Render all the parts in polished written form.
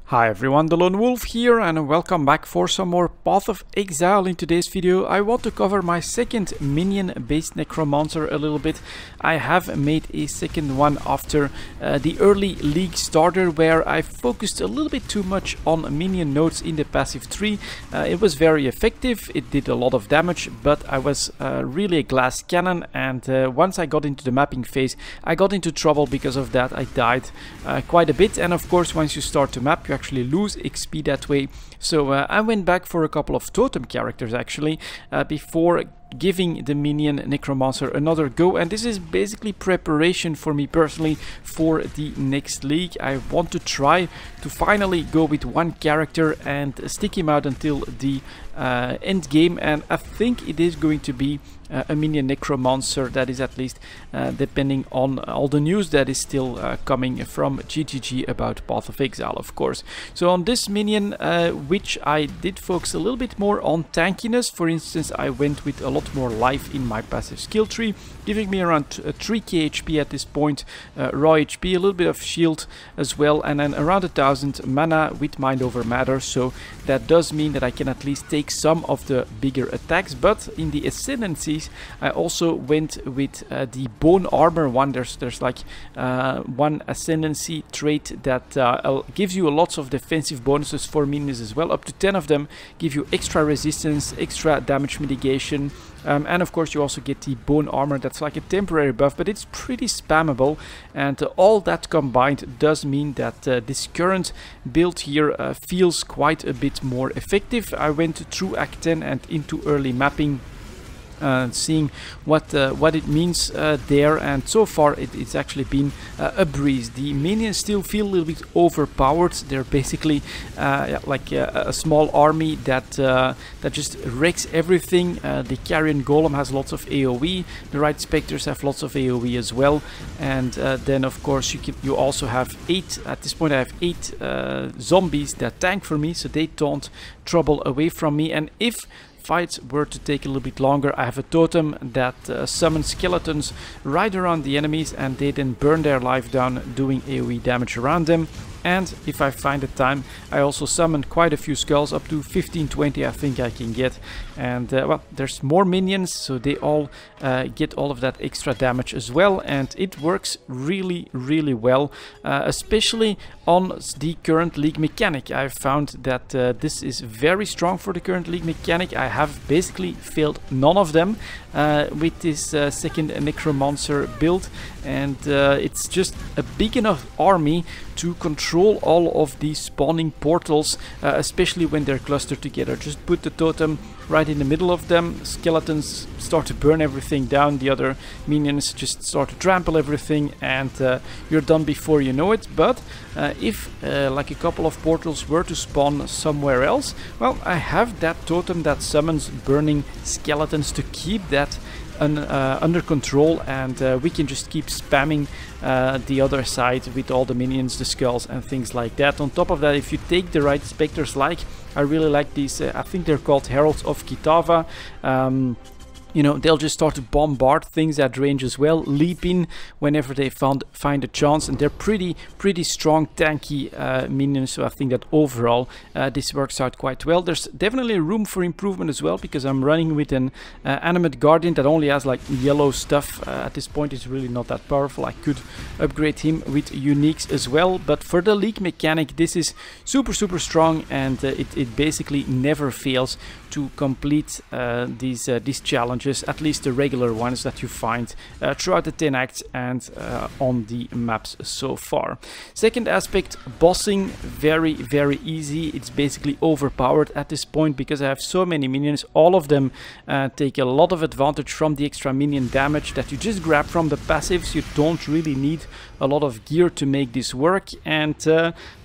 Hi everyone, delonewolf here and welcome back for some more Path of Exile. In today's video I want to cover my second minion based Necromancer a little bit. I have made a second one after the early league starter where I focused a little bit too much on minion nodes in the passive tree. It was very effective, it did a lot of damage, but I was really a glass cannon, and once I got into the mapping phase I got into trouble because of that. I died quite a bit, and of course once you start to map you actually lose XP that way. So I went back for a couple of totem characters actually before giving the minion Necromancer another go, and this is basically preparation for me personally for the next league. I want to try to finally go with one character and stick him out until the end game, and I think it is going to be a minion Necromancer. That is at least depending on all the news that is still coming from GGG about Path of Exile, of course. So on this minion, which I did focus a little bit more on tankiness, for instance I went with a lot more life in my passive skill tree, giving me around 3k HP at this point, raw HP, a little bit of shield as well, and then around 1000 mana with mind over matter. So that does mean that I can at least take some of the bigger attacks. But in the ascendancies I also went with the bone armor one. There's like one ascendancy trait that gives you lots of defensive bonuses for minions as well. Up to 10 of them give you extra resistance, extra damage mitigation, and of course you also get the bone armor. That's like a temporary buff, but it's pretty spammable, and all that combined does mean that this current build here feels quite a bit more effective. I went through Act 10 and into early mapping, seeing what it means there, and so far it's actually been a breeze. The minions still feel a little bit overpowered. They're basically like a small army that just wrecks everything. The Carrion Golem has lots of AoE, the Right Spectres have lots of AoE as well, and then of course you also have 8, at this point I have 8 zombies that tank for me, so they taunt trouble away from me. And if fights were to take a little bit longer, I have a totem that summons skeletons right around the enemies, and they then burn their life down doing AoE damage around them. And if I find the time, I also summon quite a few skulls, up to 15-20 I think I can get. And well, there's more minions, so they all get all of that extra damage as well, and it works really well, especially on the current league mechanic. I've found that this is very strong for the current league mechanic. I have basically failed none of them with this second Necromancer build, and it's just a big enough army to control all of these spawning portals, especially when they're clustered together. Just put the totem right in the middle of them, skeletons start to burn everything down, the other minions just start to trample everything, and you're done before you know it. But if like a couple of portals were to spawn somewhere else, well, I have that totem that summons burning skeletons to keep that under control, and we can just keep spamming the other side with all the minions, the skulls and things like that. On top of that, if you take the right specters, like I really like these, I think they're called Heralds of Kitava. You know, they'll just start to bombard things at range as well, leap in whenever they find a chance, and they're pretty strong tanky minions. So I think that overall this works out quite well. There's definitely room for improvement as well, because I'm running with an animate guardian that only has like yellow stuff. At this point it's really not that powerful. I could upgrade him with uniques as well, but for the league mechanic this is super strong, and it basically never fails to complete these challenges, at least the regular ones that you find throughout the 10 acts and on the maps so far. Second aspect, bossing, very easy. It's basically overpowered at this point because I have so many minions. All of them take a lot of advantage from the extra minion damage that you just grab from the passives. You don't really need a lot of gear to make this work, and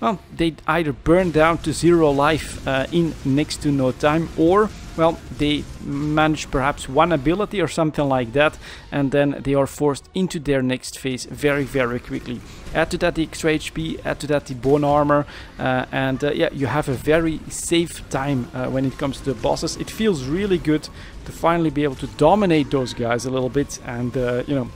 well, they either burn down to 0 life in next to no time, or well, they manage perhaps one ability or something like that, and then they are forced into their next phase very quickly. Add to that the extra HP, add to that the bone armor, and yeah, you have a very safe time when it comes to the bosses. It feels really good to finally be able to dominate those guys a little bit, and you know,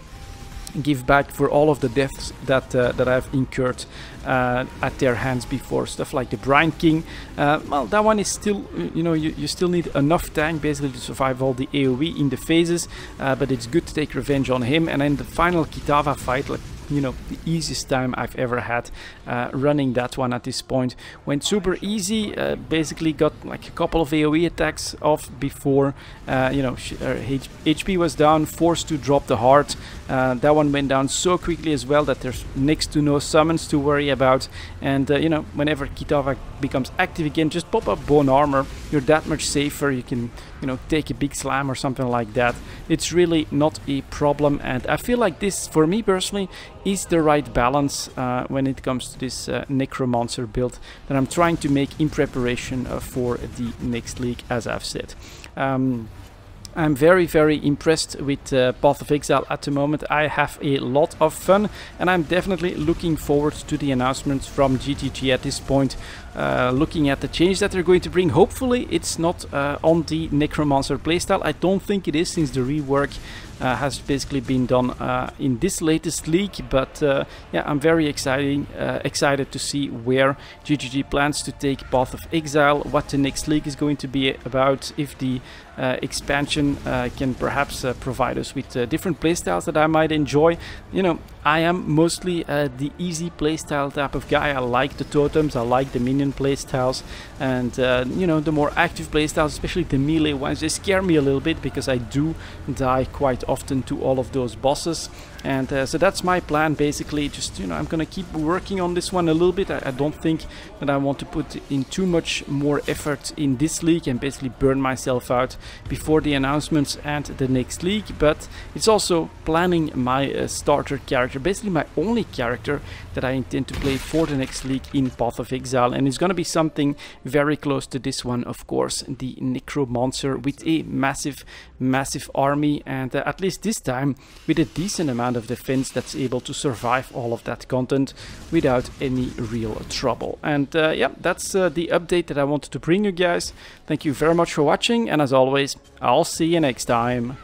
give back for all of the deaths that I've incurred at their hands before. Stuff like the Brine King, well, that one is still, you know, you still need enough tank basically to survive all the AoE in the phases, but it's good to take revenge on him. And then the final Kitava fight, like, you know, the easiest time I've ever had running that one at this point. Went super easy, basically got like a couple of AoE attacks off before, you know, her HP was down, forced to drop the heart. That one went down so quickly as well that there's next to no summons to worry about. And, you know, whenever Kitava becomes active again, just pop up bone armor. You're that much safer. You can, you know, take a big slam or something like that. It's really not a problem. And I feel like this, for me personally, is the right balance when it comes to this Necromancer build that I'm trying to make in preparation for the next league, as I've said. I'm very, very impressed with Path of Exile at the moment. I have a lot of fun, and I'm definitely looking forward to the announcements from GTG at this point. Looking at the change that they're going to bring. Hopefully it's not on the Necromancer playstyle. I don't think it is, since the rework has basically been done in this latest league. But yeah, I'm very excited to see where GTG plans to take Path of Exile, what the next league is going to be about, if the expansion can perhaps provide us with different playstyles that I might enjoy. You know, I am mostly the easy playstyle type of guy. I like the totems, I like the minion playstyles, and you know, the more active playstyles, especially the melee ones, they scare me a little bit because I do die quite often to all of those bosses. And so that's my plan, basically. Just, you know, I'm gonna keep working on this one a little bit. I don't think that I want to put in too much more effort in this league and basically burn myself out before the announcements and the next league. But it's also planning my starter character, basically my only character that I intend to play for the next league in Path of Exile. And it's gonna be something very close to this one, of course, the Necromancer, with a massive army, and at least this time with a decent amount of defense that's able to survive all of that content without any real trouble. And yeah, that's the update that I wanted to bring you guys. Thank you very much for watching, and as always, I'll see you next time.